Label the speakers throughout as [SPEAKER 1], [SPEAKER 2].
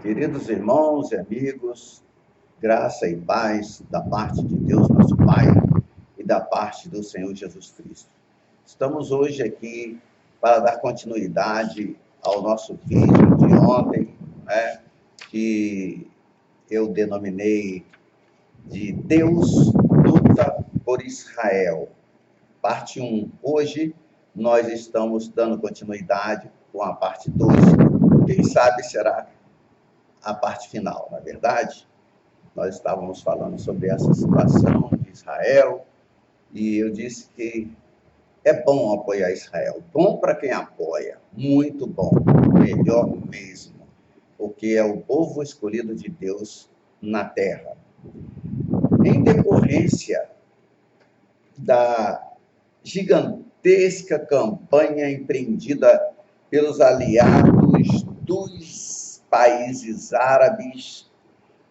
[SPEAKER 1] Queridos irmãos e amigos, graça e paz da parte de Deus, nosso Pai, e da parte do Senhor Jesus Cristo. Estamos hoje aqui para dar continuidade ao nosso vídeo de ontem, que eu denominei de Deus luta por Israel, parte 1. Hoje nós estamos dando continuidade com a parte 2. Quem sabe será a parte final. Na verdade, nós estávamos falando sobre essa situação de Israel e eu disse que é bom apoiar Israel. Bom para quem apoia, muito bom, melhor mesmo, porque é o povo escolhido de Deus na terra. Em decorrência da gigantesca campanha empreendida pelos aliados dos países árabes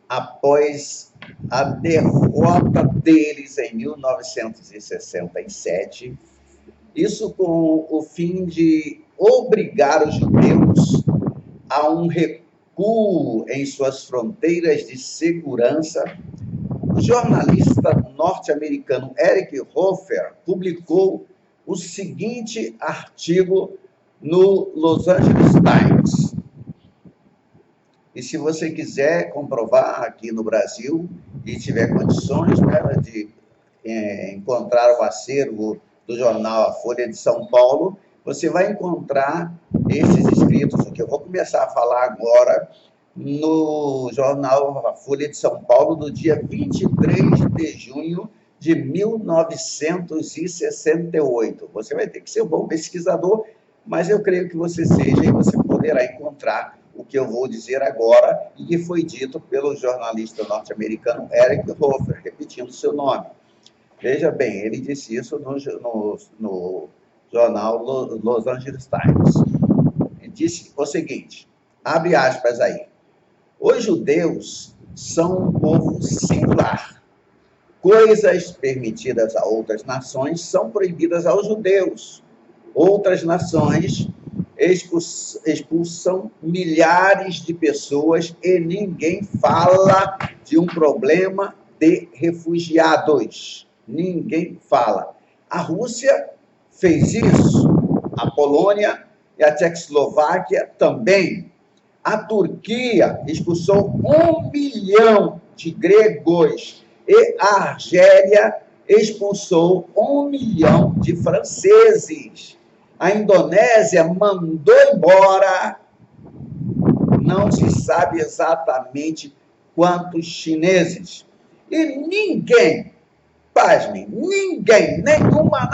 [SPEAKER 1] após a derrota deles em 1967, isso com o fim de obrigar os judeus a um recuo em suas fronteiras de segurança. O jornalista norte-americano Eric Hoffer publicou o seguinte artigo no Los Angeles Times. E se você quiser comprovar aqui no Brasil e tiver condições de encontrar o acervo do jornal A Folha de São Paulo, você vai encontrar esses escritos, o que eu vou começar a falar agora, no jornal A Folha de São Paulo, do dia 23 de junho de 1968. Você vai ter que ser um bom pesquisador, mas eu creio que você seja e você poderá encontrar o que eu vou dizer agora e que foi dito pelo jornalista norte-americano Eric Hoffer, repetindo seu nome. Veja bem, ele disse isso no jornal Los Angeles Times. Ele disse o seguinte, abre aspas aí, os judeus são um povo singular. Coisas permitidas a outras nações são proibidas aos judeus. Outras nações expulsam milhares de pessoas e ninguém fala de um problema de refugiados. Ninguém fala. A Rússia fez isso, a Polônia e a Tchecoslováquia também. A Turquia expulsou 1 milhão de gregos e a Argélia expulsou 1 milhão de franceses. A Indonésia mandou embora, não se sabe exatamente quantos chineses. E ninguém, pasmem, ninguém, nenhuma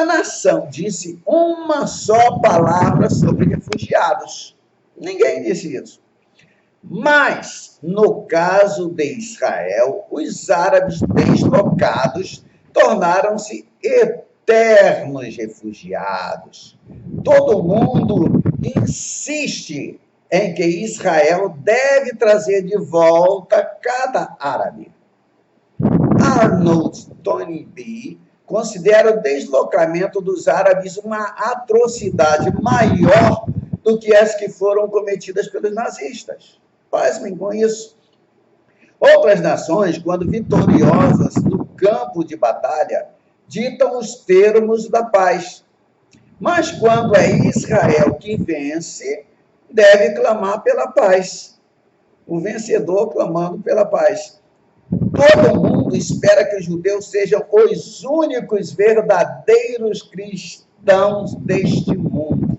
[SPEAKER 1] nação disse uma só palavra sobre refugiados. Ninguém disse isso. Mas, no caso de Israel, os árabes deslocados tornaram-se eternos refugiados. Todo mundo insiste em que Israel deve trazer de volta cada árabe. Arnold Toynbee considera o deslocamento dos árabes uma atrocidade maior do que as que foram cometidas pelos nazistas. Pasmem com isso. Outras nações, quando vitoriosas no campo de batalha, ditam os termos da paz. Mas quando é Israel que vence, deve clamar pela paz. O vencedor clamando pela paz. Todo mundo espera que os judeus sejam os únicos verdadeiros cristãos deste mundo.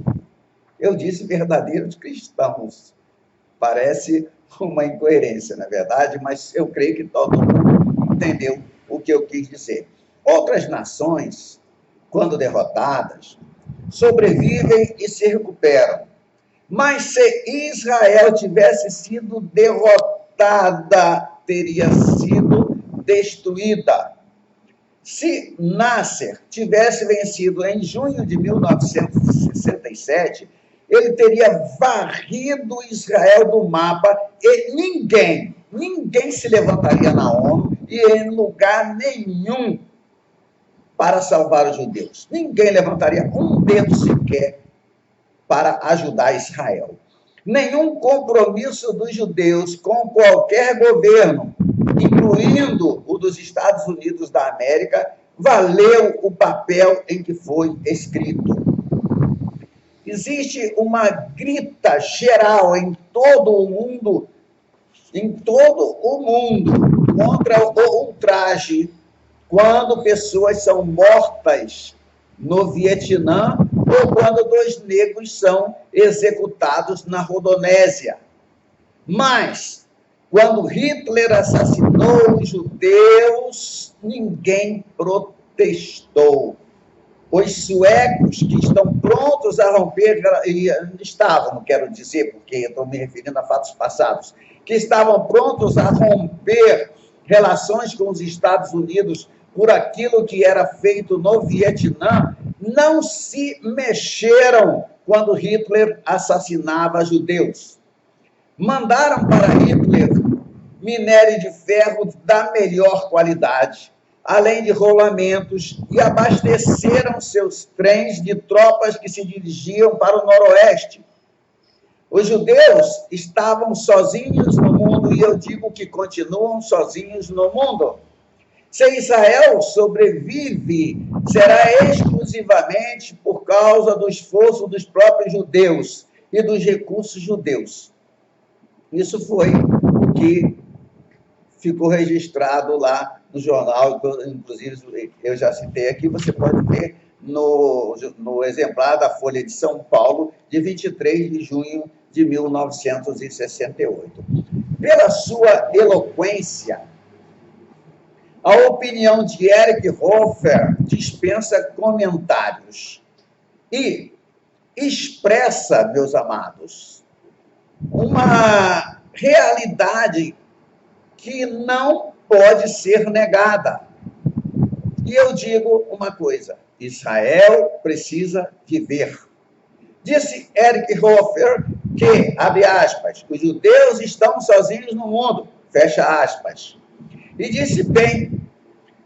[SPEAKER 1] Eu disse verdadeiros cristãos. Parece uma incoerência, na verdade, mas eu creio que todo mundo entendeu o que eu quis dizer. Outras nações, quando derrotadas, sobrevivem e se recuperam. Mas se Israel tivesse sido derrotada, teria sido destruída. Se Nasser tivesse vencido em junho de 1967, ele teria varrido Israel do mapa e ninguém se levantaria na ONU e em lugar nenhum para salvar os judeus. Ninguém levantaria um dedo sequer para ajudar Israel. Nenhum compromisso dos judeus com qualquer governo, incluindo o dos Estados Unidos da América, valeu o papel em que foi escrito. Existe uma grita geral em todo o mundo, contra o ultraje quando pessoas são mortas no Vietnã ou quando 2 negros são executados na Rodonésia. Mas, quando Hitler assassinou os judeus, ninguém protestou. Os suecos que estão prontos a romper, estavam, quero dizer, porque estou me referindo a fatos passados, que estavam prontos a romper relações com os Estados Unidos por aquilo que era feito no Vietnã, não se mexeram quando Hitler assassinava judeus. Mandaram para Hitler minério de ferro da melhor qualidade, além de rolamentos, e abasteceram seus trens de tropas que se dirigiam para o noroeste. Os judeus estavam sozinhos no mundo, e eu digo que continuam sozinhos no mundo. Se Israel sobrevive, será exclusivamente por causa do esforço dos próprios judeus e dos recursos judeus. Isso foi o que ficou registrado lá no jornal, inclusive eu já citei aqui, você pode ver no exemplar da Folha de São Paulo, de 23 de junho de 1968. Pela sua eloquência, a opinião de Erich Hofer dispensa comentários e expressa, meus amados, uma realidade que não pode ser negada. E eu digo uma coisa: Israel precisa viver. Disse Erich Hofer que, abre aspas, os judeus estão sozinhos no mundo, fecha aspas. E disse bem,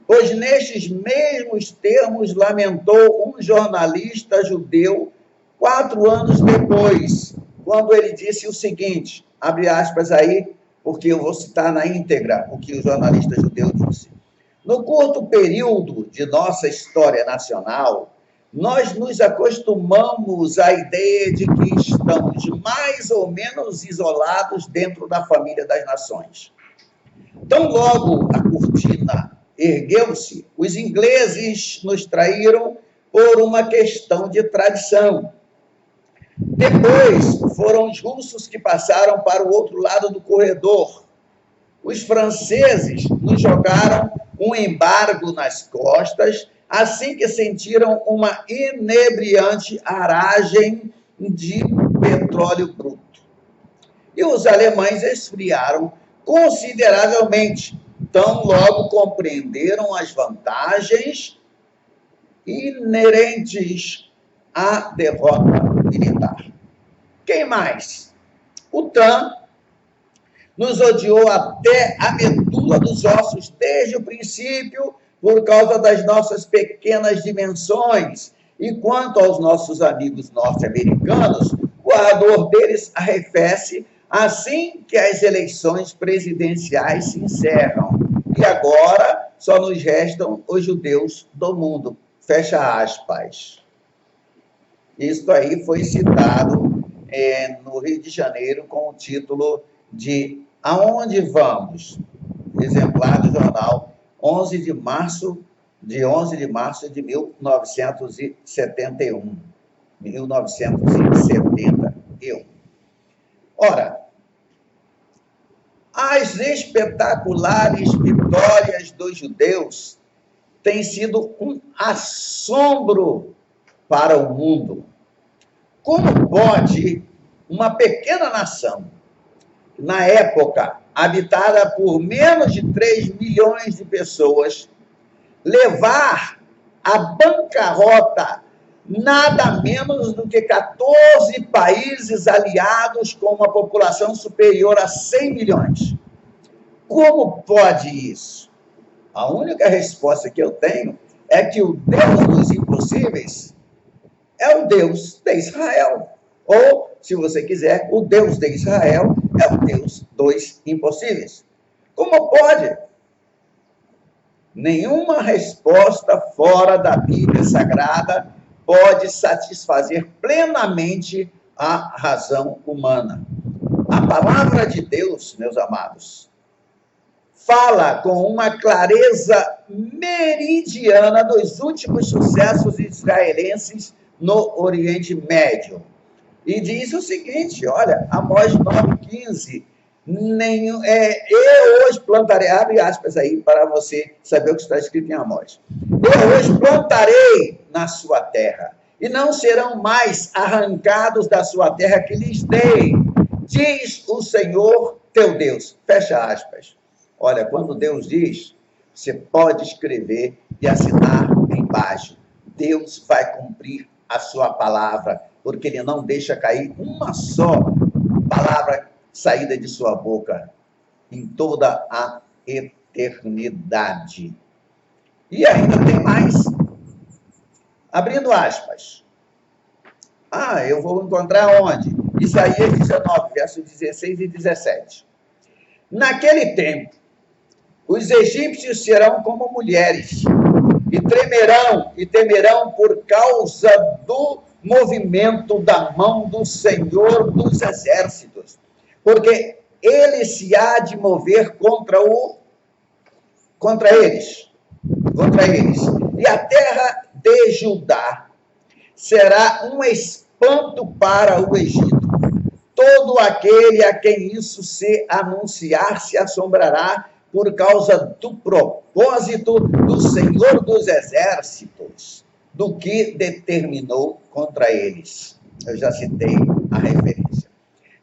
[SPEAKER 1] pois nestes mesmos termos lamentou um jornalista judeu 4 anos depois, quando ele disse o seguinte, abre aspas aí, porque eu vou citar na íntegra o que o jornalista judeu disse. No curto período de nossa história nacional, nós nos acostumamos à ideia de que estamos mais ou menos isolados dentro da família das nações. Tão logo a cortina ergueu-se, os ingleses nos traíram por uma questão de tradição. Depois foram os russos que passaram para o outro lado do corredor. Os franceses nos jogaram um embargo nas costas, assim que sentiram uma inebriante aragem de petróleo bruto. E os alemães esfriaram consideravelmente, tão logo compreenderam as vantagens inerentes à derrota militar. Quem mais? O TAM nos odiou até a medula dos ossos desde o princípio, por causa das nossas pequenas dimensões. E quanto aos nossos amigos norte-americanos, o ardor deles arrefece assim que as eleições presidenciais se encerram. E agora só nos restam os judeus do mundo. Fecha aspas. Isso aí foi citado no Rio de Janeiro com o título de Aonde Vamos? Exemplar do jornal 11 de março de 1971. 1971. Ora, as espetaculares vitórias dos judeus têm sido um assombro para o mundo. Como pode uma pequena nação, na época habitada por menos de 3 milhões de pessoas, levar à bancarrota nada menos do que 14 países aliados com uma população superior a 100 milhões? Como pode isso? A única resposta que eu tenho é que o Deus dos impossíveis é o Deus de Israel. Ou, se você quiser, o Deus de Israel é o Deus dos impossíveis. Como pode? Nenhuma resposta fora da Bíblia Sagrada pode satisfazer plenamente a razão humana. A palavra de Deus, meus amados, fala com uma clareza meridiana dos últimos sucessos israelenses no Oriente Médio. E diz o seguinte, olha, Amós 9,15, eu hoje plantarei, abre aspas aí para você saber o que está escrito em Amós. Eu hoje plantarei na sua terra, e não serão mais arrancados da sua terra que lhes dei, diz o Senhor teu Deus. Fecha aspas. Olha, quando Deus diz, você pode escrever e assinar embaixo. Deus vai cumprir a sua palavra, porque ele não deixa cair uma só palavra saída de sua boca em toda a eternidade. E ainda tem mais. Abrindo aspas. Eu vou encontrar onde? Isaías 19, versos 16 e 17. Naquele tempo, os egípcios serão como mulheres, e temerão por causa do movimento da mão do Senhor dos Exércitos, porque ele se há de mover contra eles. E a terra de Judá será um espanto para o Egito. Todo aquele a quem isso se anunciar se assombrará por causa do propósito do Senhor dos Exércitos, do que determinou contra eles. Eu já citei a referência.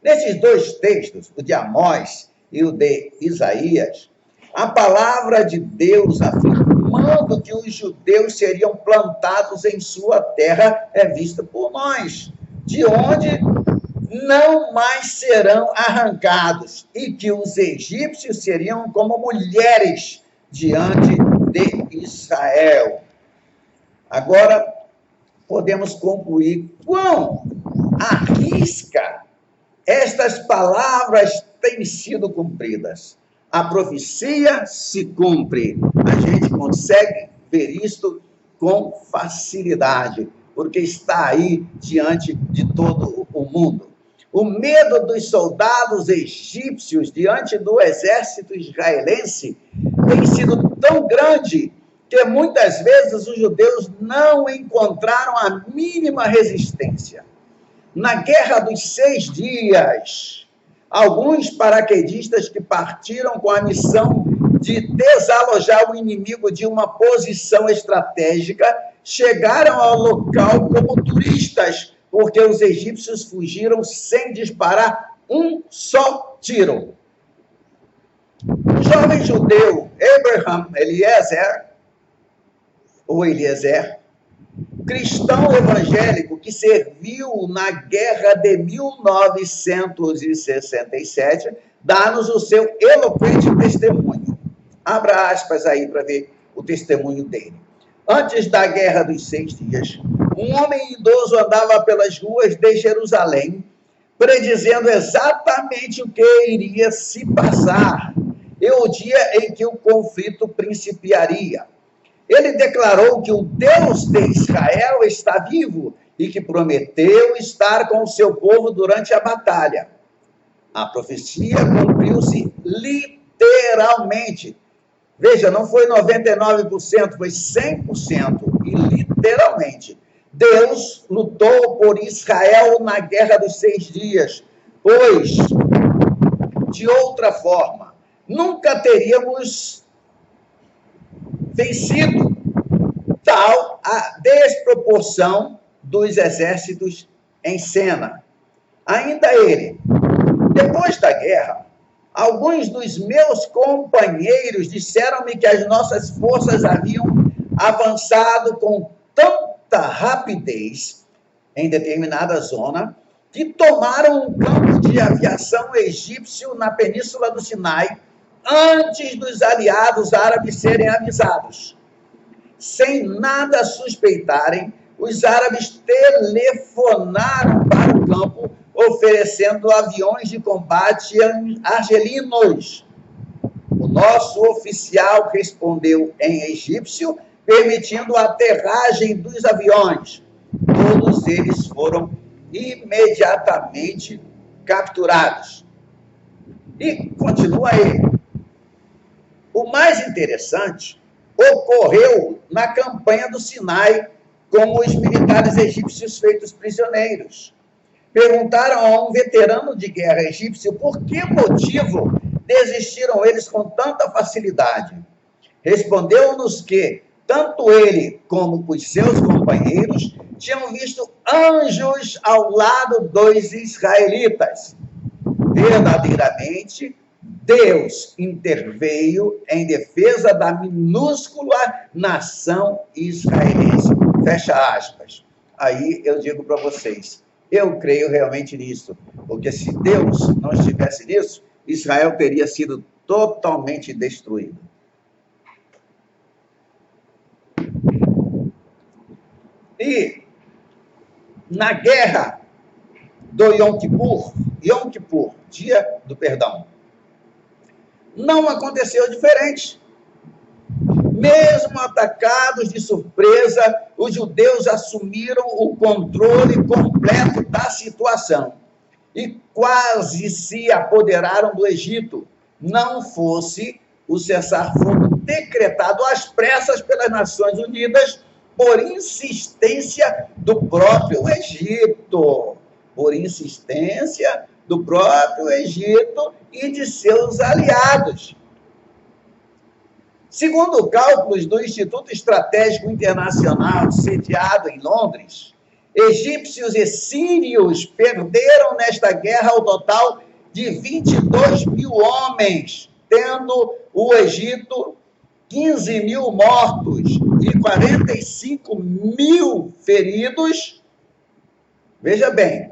[SPEAKER 1] Nesses dois textos, o de Amós e o de Isaías, a palavra de Deus afirmando que os judeus seriam plantados em sua terra é vista por nós, de onde não mais serão arrancados, e que os egípcios seriam como mulheres diante de Israel. Agora, podemos concluir quão à risca estas palavras têm sido cumpridas. A profecia se cumpre. A gente consegue ver isto com facilidade, porque está aí diante de todo o mundo. O medo dos soldados egípcios diante do exército israelense tem sido tão grande que muitas vezes os judeus não encontraram a mínima resistência. Na Guerra dos 6 Dias, alguns paraquedistas que partiram com a missão de desalojar o inimigo de uma posição estratégica chegaram ao local como turistas, porque os egípcios fugiram sem disparar um só tiro. O jovem judeu Abraham Eliezer, cristão evangélico que serviu na guerra de 1967, dá-nos o seu eloquente testemunho. Abra aspas aí para ver o testemunho dele. Antes da Guerra dos 6 Dias, um homem idoso andava pelas ruas de Jerusalém, predizendo exatamente o que iria se passar e o dia em que o conflito principiaria. Ele declarou que o Deus de Israel está vivo e que prometeu estar com o seu povo durante a batalha. A profecia cumpriu-se literalmente. Veja, não foi 99%, foi 100%. E literalmente, Deus lutou por Israel na Guerra dos 6 Dias, pois, de outra forma, nunca teríamos vencido. Tal a desproporção dos exércitos em cena. Ainda ele, depois da guerra, alguns dos meus companheiros disseram-me que as nossas forças haviam avançado com tanta rapidez em determinada zona que tomaram um campo de aviação egípcio na península do Sinai antes dos aliados árabes serem avisados. Sem nada suspeitarem, os árabes telefonaram para o campo, oferecendo aviões de combate argelinos. O nosso oficial respondeu em egípcio, permitindo a aterragem dos aviões. Todos eles foram imediatamente capturados. E continua ele. O mais interessante ocorreu na campanha do Sinai, com os militares egípcios feitos prisioneiros. Perguntaram a um veterano de guerra egípcio por que motivo desistiram eles com tanta facilidade. Respondeu-nos que tanto ele como os seus companheiros tinham visto anjos ao lado dos israelitas. Verdadeiramente, Deus interveio em defesa da minúscula nação israelense. Fecha aspas. Aí eu digo para vocês, eu creio realmente nisso, porque se Deus não estivesse nisso, Israel teria sido totalmente destruído. E na guerra do Yom Kippur, dia do perdão, não aconteceu diferente. Mesmo atacados de surpresa, os judeus assumiram o controle completo da situação e quase se apoderaram do Egito, não fosse o cessar-fogo decretado às pressas pelas Nações Unidas por insistência do próprio Egito. Por insistência do próprio Egito e de seus aliados. Segundo cálculos do Instituto Estratégico Internacional, sediado em Londres, egípcios e sírios perderam nesta guerra o total de 22 mil homens, tendo o Egito 15 mil mortos e 45 mil feridos. Veja bem,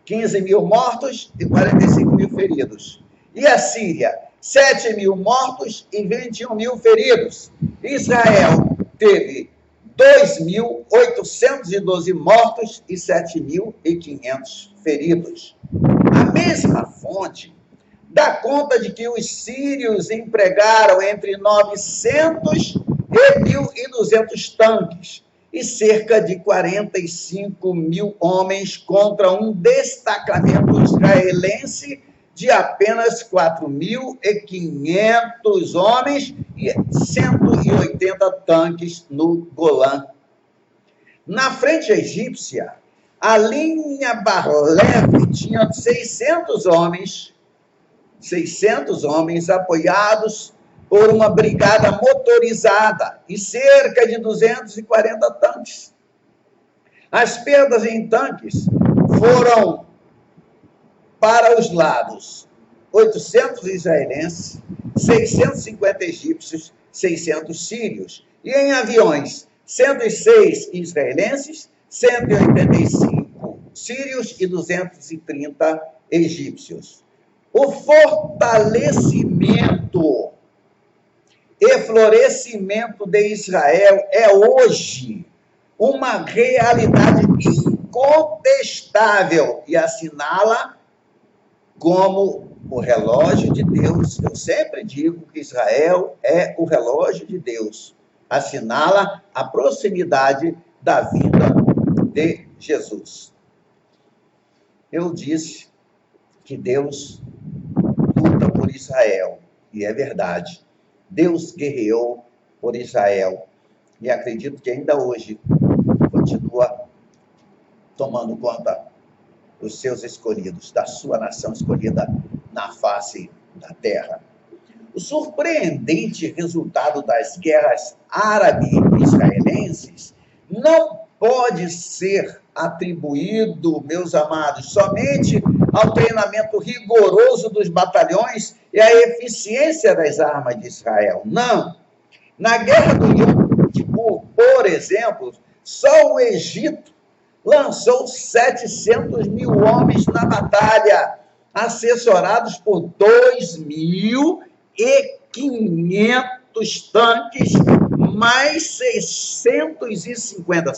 [SPEAKER 1] 15 mil mortos e 45 mil feridos. E a Síria, 7 mil mortos e 21 mil feridos. Israel teve 2.812 mortos e 7.500 feridos. A mesma fonte dá conta de que os sírios empregaram entre 900 e 1.200 tanques e cerca de 45 mil homens contra um destacamento israelense de apenas 4.500 homens e 180 tanques no Golã. Na frente egípcia, a linha Bar-Lev tinha 600 homens apoiados por uma brigada motorizada e cerca de 240 tanques. As perdas em tanques foram para os lados 800 israelenses, 650 egípcios, 600 sírios. E em aviões, 106 israelenses, 185 sírios e 230 egípcios. O fortalecimento e florescimento de Israel é hoje uma realidade incontestável e assinala como o relógio de Deus. Eu sempre digo que Israel é o relógio de Deus. Assinala a proximidade da vinda de Jesus. Eu disse que Deus luta por Israel, e é verdade. Deus guerreou por Israel, e acredito que ainda hoje continua tomando conta dos seus escolhidos, da sua nação escolhida na face da terra. O surpreendente resultado das guerras árabe-israelenses não pode ser atribuído, meus amados, somente ao treinamento rigoroso dos batalhões e à eficiência das armas de Israel. Não. Na guerra do Yom Kippur, por exemplo, só o Egito lançou 700 mil homens na batalha, assessorados por 2.500 tanques mais 650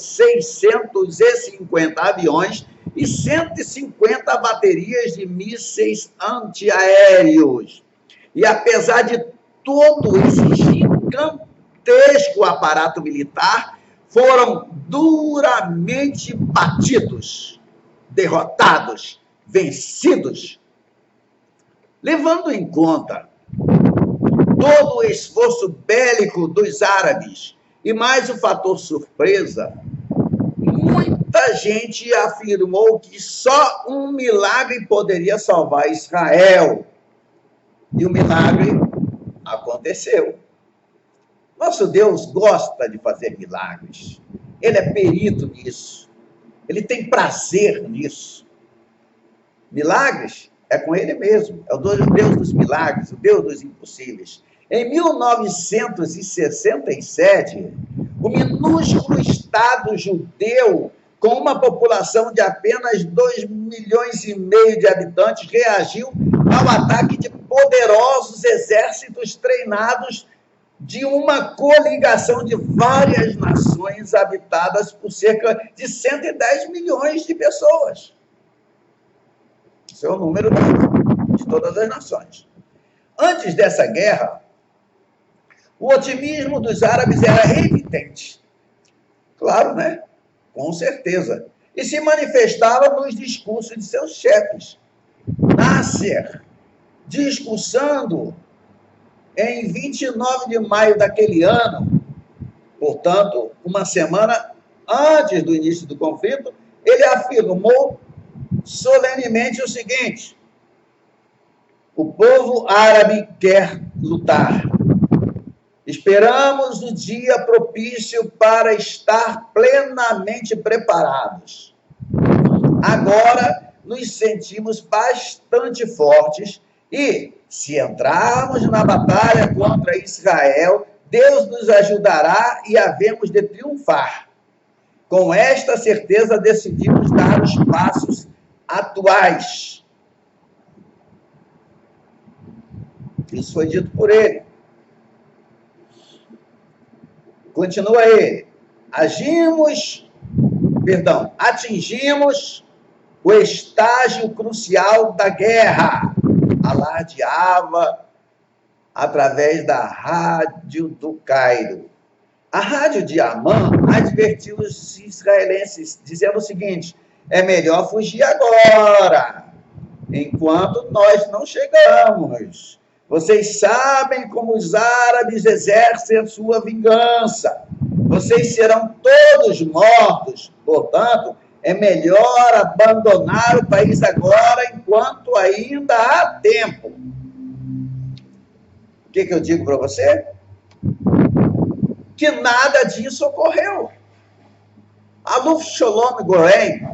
[SPEAKER 1] aviões e 150 baterias de mísseis antiaéreos. E apesar de todo esse gigantesco aparato militar, foram duramente batidos, derrotados, vencidos. Levando em conta todo o esforço bélico dos árabes e mais o fator surpresa, muita gente afirmou que só um milagre poderia salvar Israel. E o milagre aconteceu. Nosso Deus gosta de fazer milagres. Ele é perito nisso. Ele tem prazer nisso. Milagres é com ele mesmo. É o Deus dos milagres, o Deus dos impossíveis. Em 1967, o minúsculo Estado judeu, com uma população de apenas 2,5 milhões de habitantes, reagiu ao ataque de poderosos exércitos treinados de uma coligação de várias nações habitadas por cerca de 110 milhões de pessoas. Esse é o número de todas as nações. Antes dessa guerra, o otimismo dos árabes era evidente. Claro, né? Com certeza. E se manifestava nos discursos de seus chefes. Nasser, discursando em 29 de maio daquele ano, portanto, uma semana antes do início do conflito, ele afirmou solenemente o seguinte: o povo árabe quer lutar. Esperamos o dia propício para estar plenamente preparados. Agora nos sentimos bastante fortes e, se entrarmos na batalha contra Israel, Deus nos ajudará e havemos de triunfar. Com esta certeza, decidimos dar os passos atuais. Isso foi dito por ele. Continua ele. Atingimos o estágio crucial da guerra. Alardeava através da rádio do Cairo. A rádio de Amã advertiu os israelenses, dizendo o seguinte: é melhor fugir agora, enquanto nós não chegamos. Vocês sabem como os árabes exercem a sua vingança. Vocês serão todos mortos. Portanto, é melhor abandonar o país agora, enquanto ainda há tempo. O que eu digo para você? Que nada disso ocorreu. Aluf Sholom Goren,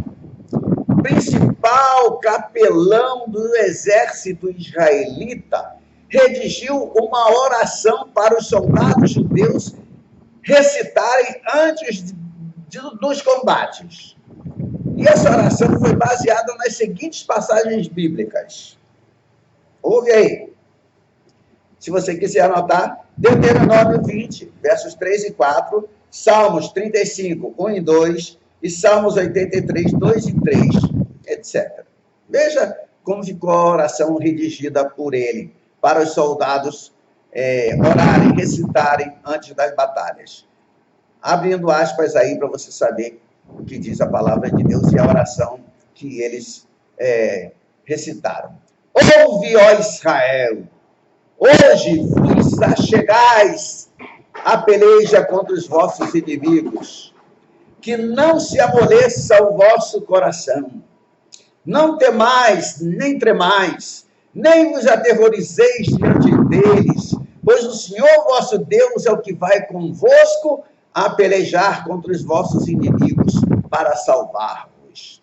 [SPEAKER 1] principal capelão do exército israelita, redigiu uma oração para os soldados judeus recitarem antes dos combates. E essa oração foi baseada nas seguintes passagens bíblicas. Ouve aí. Se você quiser anotar, Deuteronômio 20, versos 3 e 4, Salmos 35, 1 e 2, e Salmos 83, 2 e 3, etc. Veja como ficou a oração redigida por ele, para os soldados orarem, recitarem antes das batalhas. Abrindo aspas aí para você saber o que diz a palavra de Deus e a oração que eles recitaram. Ouve, ó Israel, hoje vos achegais a peleja contra os vossos inimigos, que não se amoleça o vosso coração. Não temais, nem tremais, nem vos aterrorizeis diante deles, pois o Senhor vosso Deus é o que vai convosco a pelejar contra os vossos inimigos para salvar-vos.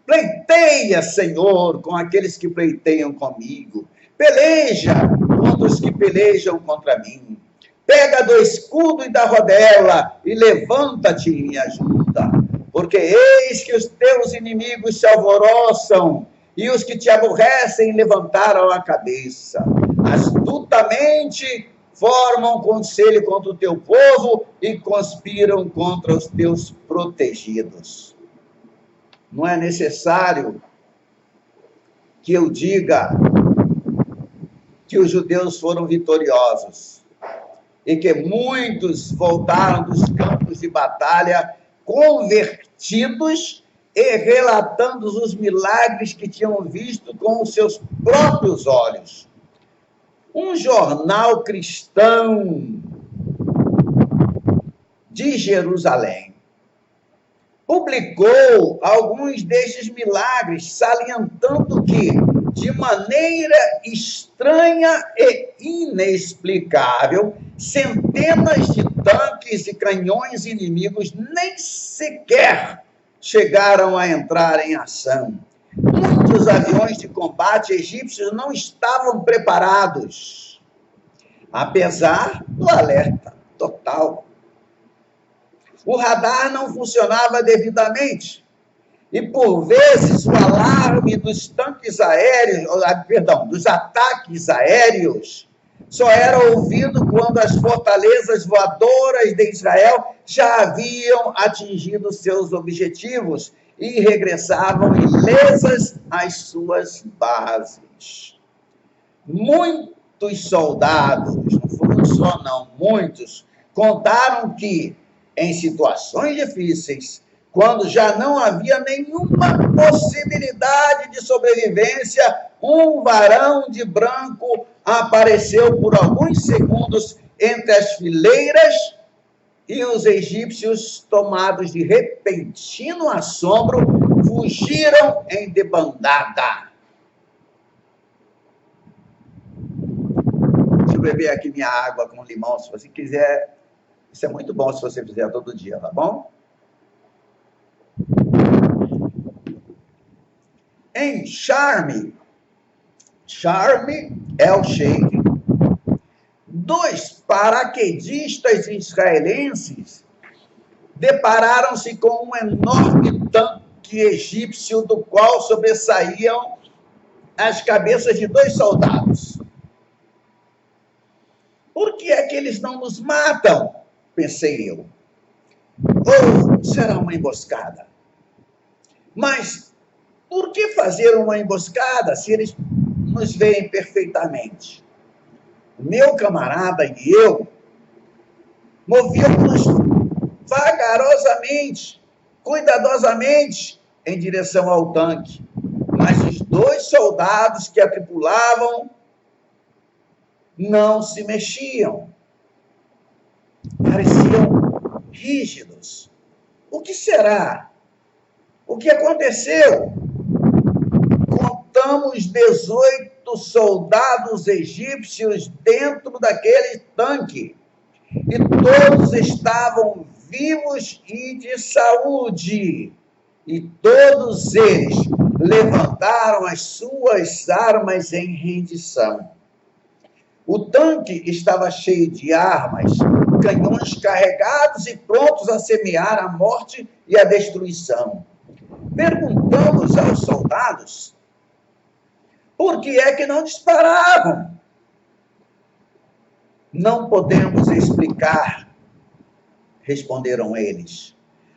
[SPEAKER 1] Pleiteia, Senhor, com aqueles que pleiteiam comigo. Peleja contra os que pelejam contra mim. Pega do escudo e da rodela e levanta-te em minha ajuda. Porque eis que os teus inimigos se alvoroçam e os que te aborrecem levantaram a cabeça. Astutamente formam conselho contra o teu povo e conspiram contra os teus protegidos. Não é necessário que eu diga que os judeus foram vitoriosos e que muitos voltaram dos campos de batalha convertidos e relatando os milagres que tinham visto com os seus próprios olhos. Um jornal cristão de Jerusalém publicou alguns destes milagres, salientando que, de maneira estranha e inexplicável, centenas de tanques e canhões inimigos nem sequer chegaram a entrar em ação. Muitos aviões de combate egípcios não estavam preparados, apesar do alerta total. O radar não funcionava devidamente e, por vezes, o alarme dos tanques aéreos, dos ataques aéreos, só era ouvido quando as fortalezas voadoras de Israel já haviam atingido seus objetivos e regressavam ilesas às suas bases. Muitos soldados, não foram só não, muitos, contaram que, em situações difíceis, quando já não havia nenhuma possibilidade de sobrevivência, um varão de branco apareceu por alguns segundos entre as fileiras e os egípcios, tomados de repentino assombro, fugiram em debandada. Deixa eu beber aqui minha água com limão, se você quiser. Isso é muito bom se você fizer todo dia, tá bom? Em Charme el-Sheikh, 2 paraquedistas israelenses depararam-se com um enorme tanque egípcio do qual sobressaíam as cabeças de 2 soldados. Por que é que eles não nos matam? Pensei eu. Ou será uma emboscada? Mas por que fazer uma emboscada se eles nos veem perfeitamente? Meu camarada e eu movíamos vagarosamente, cuidadosamente, em direção ao tanque. Mas os 2 soldados que a tripulavam não se mexiam. Pareciam rígidos. O que será? O que aconteceu? Contamos 18 soldados egípcios dentro daquele tanque. E todos estavam vivos e de saúde. E todos eles levantaram as suas armas em rendição. O tanque estava cheio de armas, canhões carregados e prontos a semear a morte e a destruição. Perguntamos aos soldados por que é que não disparavam. Não podemos explicar, responderam eles.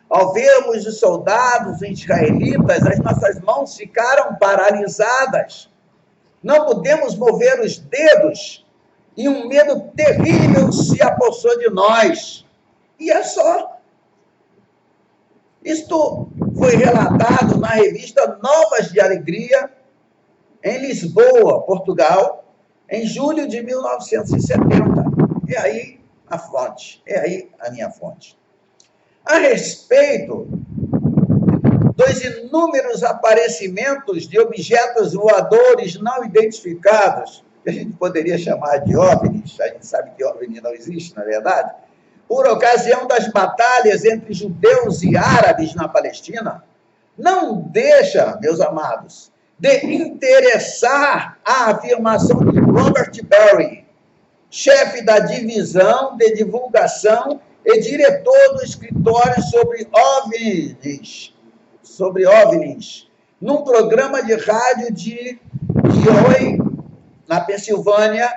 [SPEAKER 1] Ao vermos os soldados israelitas, as nossas mãos ficaram paralisadas. Não podemos mover os dedos e um medo terrível se apossou de nós. E é só. Isto foi relatado na revista Novas de Alegria, em Lisboa, Portugal, em julho de 1970. É aí a fonte, é aí a minha fonte. A respeito dos inúmeros aparecimentos de objetos voadores não identificados, que a gente poderia chamar de OVNIs, a gente sabe que OVNI não existe, na verdade, por ocasião das batalhas entre judeus e árabes na Palestina, não deixa, meus amados, de interessar a afirmação de Robert Berry, chefe da divisão de divulgação e diretor do escritório sobre OVNIs, num programa de rádio de Iowa, na Pensilvânia,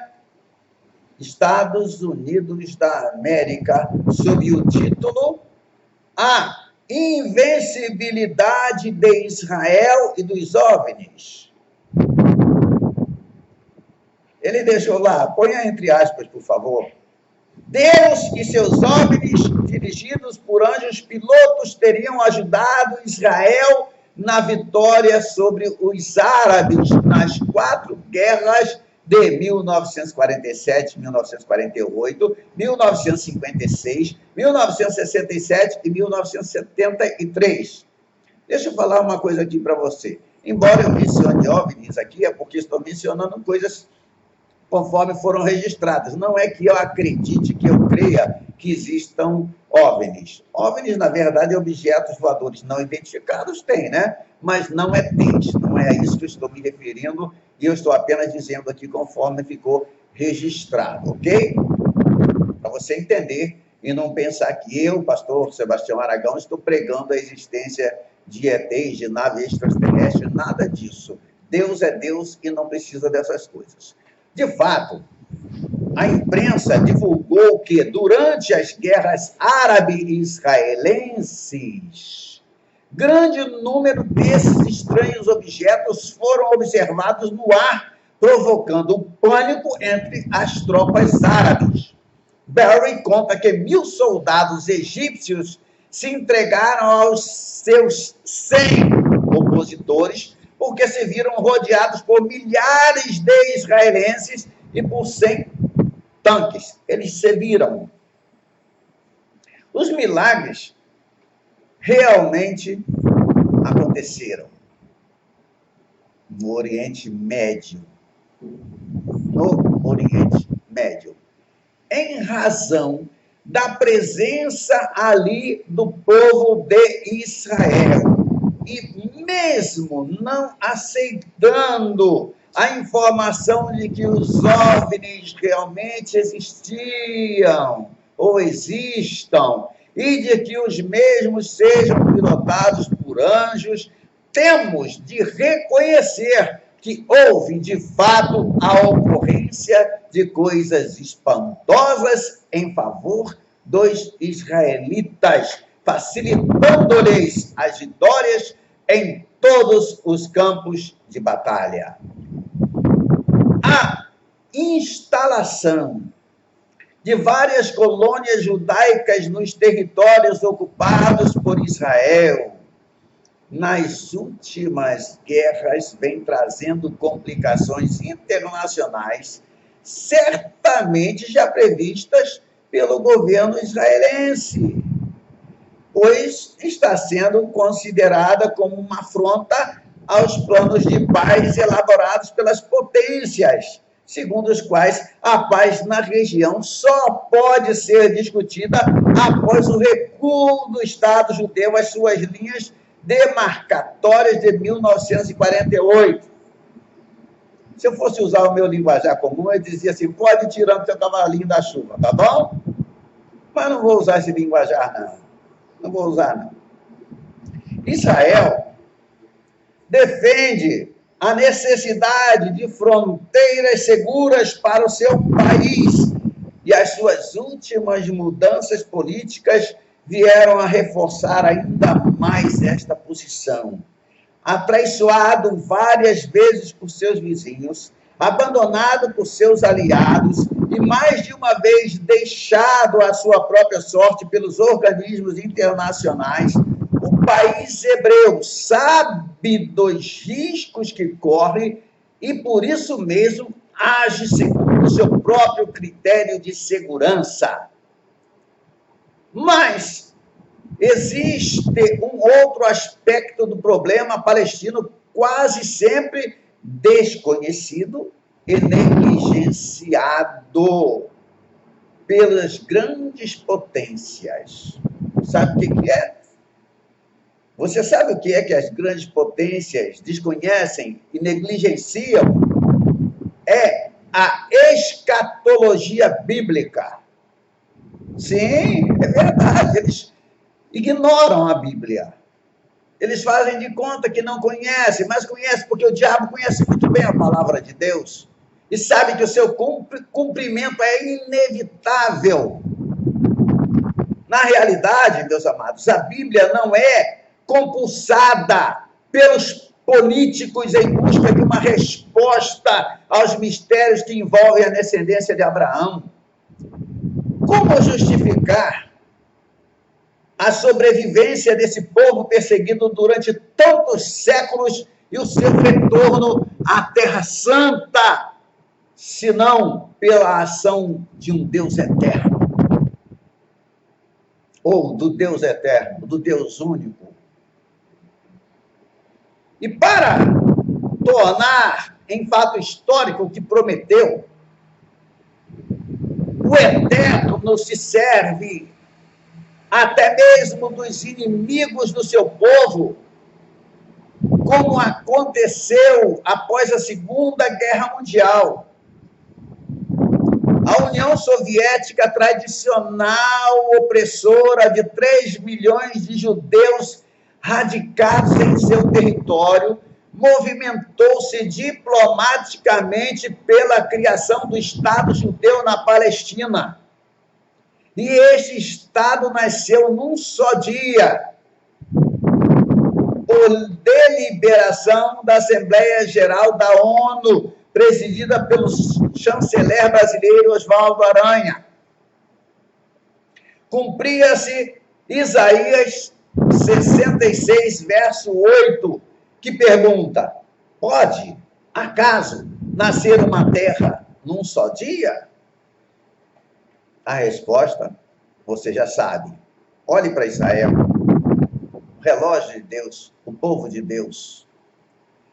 [SPEAKER 1] Estados Unidos da América, sob o título A Invencibilidade de Israel e dos OVNIs. Ele deixou lá, ponha entre aspas, por favor. Deus e seus OVNIs, dirigidos por anjos pilotos, teriam ajudado Israel na vitória sobre os árabes nas 4 guerras de 1947, 1948, 1956, 1967 e 1973. Deixa eu falar uma coisa aqui para você. Embora eu mencione OVNIs aqui, é porque estou mencionando coisas conforme foram registradas. Não é que eu acredite, que eu creia que existam OVNIs. OVNIs, na verdade, objetos voadores não identificados, tem, né? Mas não é ETs, não é a isso que eu estou me referindo, e eu estou apenas dizendo aqui conforme ficou registrado, ok? Para você entender e não pensar que eu, pastor Sebastião Aragão, estou pregando a existência de ETs, de nave extraterrestre, nada disso. Deus é Deus e não precisa dessas coisas. De fato, a imprensa divulgou que, durante as guerras árabe-israelenses, grande número desses estranhos objetos foram observados no ar, provocando pânico entre as tropas árabes. Barry conta que 1.000 soldados egípcios se entregaram aos seus 100 opositores, porque se viram rodeados por milhares de israelenses e por 100 tanques. Eles se viram. Os milagres realmente aconteceram no Oriente Médio. No Oriente Médio. Em razão da presença ali do povo de Israel. E mesmo não aceitando a informação de que os OVNIs realmente existiam ou existam, e de que os mesmos sejam pilotados por anjos, temos de reconhecer que houve, de fato, a ocorrência de coisas espantosas em favor dos israelitas, facilitando-lhes as vitórias em todos os campos de batalha. A instalação de várias colônias judaicas nos territórios ocupados por Israel nas últimas guerras vem trazendo complicações internacionais, certamente já previstas pelo governo israelense, pois está sendo considerada como uma afronta aos planos de paz elaborados pelas potências, segundo os quais a paz na região só pode ser discutida após o recuo do Estado judeu às suas linhas demarcatórias de 1948. Se eu fosse usar o meu linguajar comum, eu dizia assim, pode ir tirando seu cavalinho da chuva, tá bom? Mas não vou usar esse linguajar, não. Não vou usar, não. Israel defende a necessidade de fronteiras seguras para o seu país, e as suas últimas mudanças políticas vieram a reforçar ainda mais esta posição. Atraiçoado várias vezes por seus vizinhos, abandonado por seus aliados e mais de uma vez deixado à sua própria sorte pelos organismos internacionais, o país hebreu sabe dos riscos que corre e, por isso mesmo, age segundo o seu próprio critério de segurança. Mas existe um outro aspecto do problema palestino quase sempre desconhecido e negligenciado pelas grandes potências. Sabe o que é? Você sabe o que é que as grandes potências desconhecem e negligenciam? É a escatologia bíblica. Sim, é verdade. Eles ignoram a Bíblia. Eles fazem de conta que não conhecem, mas conhecem porque o diabo conhece muito bem a palavra de Deus. e sabe que o seu cumprimento é inevitável. Na realidade, meus amados, a Bíblia não é compulsada pelos políticos em busca de uma resposta aos mistérios que envolvem a descendência de Abraão. Como justificar a sobrevivência desse povo perseguido durante tantos séculos e o seu retorno à Terra Santa, senão pela ação de um Deus eterno? Ou do Deus eterno, do Deus único. E para tornar em fato histórico o que prometeu, o eterno se serve até mesmo dos inimigos do seu povo, como aconteceu após a Segunda Guerra Mundial. A União Soviética, tradicional opressora de 3 milhões de judeus radicados em seu território, movimentou-se diplomaticamente pela criação do Estado judeu na Palestina. E este Estado nasceu num só dia, por deliberação da Assembleia Geral da ONU, presidida pelo chanceler brasileiro Oswaldo Aranha. Cumpria-se Isaías 66, verso 8, que pergunta: pode, acaso, nascer uma terra num só dia? A resposta, você já sabe. Olhe para Israel, o relógio de Deus, o povo de Deus.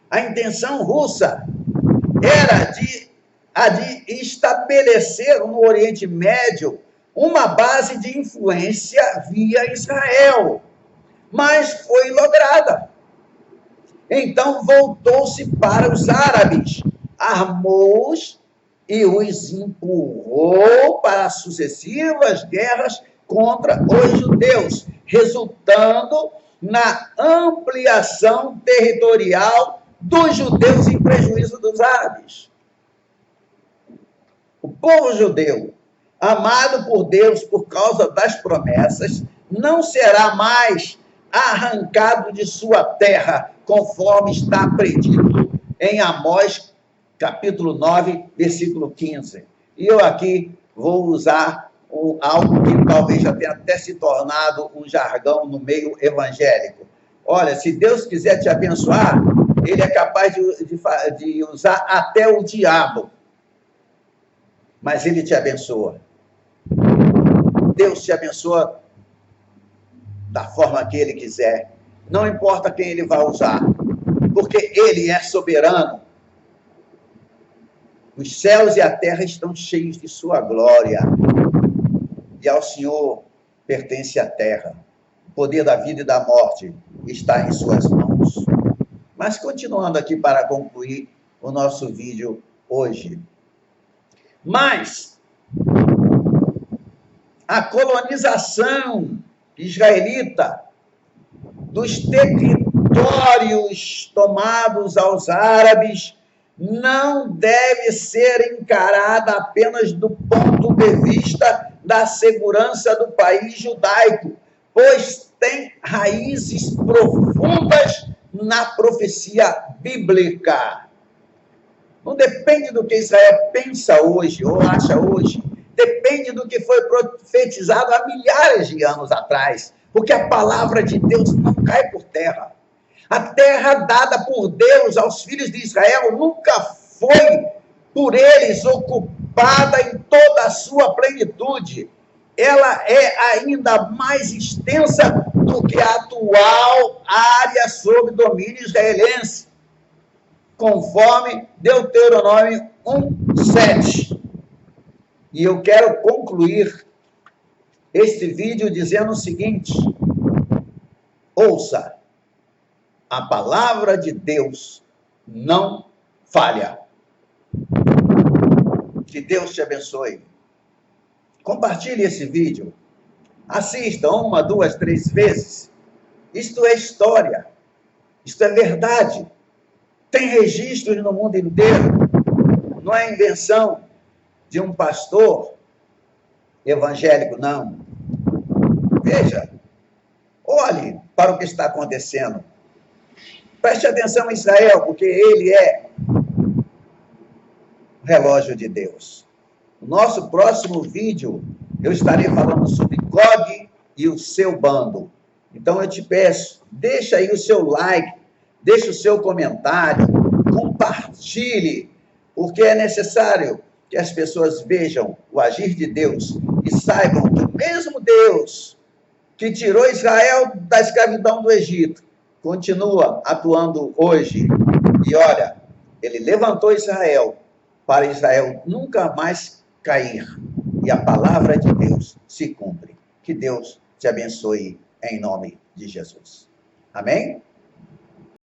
[SPEAKER 1] A intenção russa era a de estabelecer no Oriente Médio uma base de influência via Israel, mas foi lograda. Então voltou-se para os árabes, armou-os e os empurrou para sucessivas guerras contra os judeus, resultando na ampliação territorial dos judeus em prejuízo dos árabes. O povo judeu, amado por Deus por causa das promessas, não será mais arrancado de sua terra, conforme está predito em Amós, capítulo 9, versículo 15. E eu aqui vou usar algo que talvez já tenha até se tornado um jargão no meio evangélico. Olha, se Deus quiser te abençoar, ele é capaz de usar até o diabo. Mas ele te abençoa. Deus te abençoa da forma que ele quiser. Não importa quem ele vai usar, porque ele é soberano. Os céus e a terra estão cheios de sua glória. E ao Senhor pertence a terra. O poder da vida e da morte está em suas mãos. Mas continuando aqui para concluir o nosso vídeo hoje. Mas a colonização israelita dos territórios tomados aos árabes não deve ser encarada apenas do ponto de vista da segurança do país judaico, pois tem raízes profundas na profecia bíblica. Não depende do que Israel pensa hoje ou acha hoje, depende do que foi profetizado há milhares de anos atrás, porque a palavra de Deus não cai por terra. A terra dada por Deus aos filhos de Israel nunca foi por eles ocupada em toda a sua plenitude. Ela é ainda mais extensa do que a atual área sob domínio israelense, conforme Deuteronômio 1:7. E eu quero concluir este vídeo dizendo o seguinte: ouça, a palavra de Deus não falha. Que Deus te abençoe. Compartilhe esse vídeo. Assista 1, 2, 3 vezes. Isto é história. Isto é verdade. Tem registros no mundo inteiro. não é invenção de um pastor evangélico, não. Veja, olhe para o que está acontecendo. Preste atenção em Israel, porque ele é o relógio de Deus. No nosso próximo vídeo, eu estarei falando sobre Gog e o seu bando. Então eu te peço, deixa aí o seu like, deixa o seu comentário, compartilhe, porque é necessário que as pessoas vejam o agir de Deus e saibam que o mesmo Deus que tirou Israel da escravidão do Egito continua atuando hoje. E olha, ele levantou Israel para Israel nunca mais cair. E a palavra de Deus se cumpre. Que Deus te abençoe em nome de Jesus. Amém?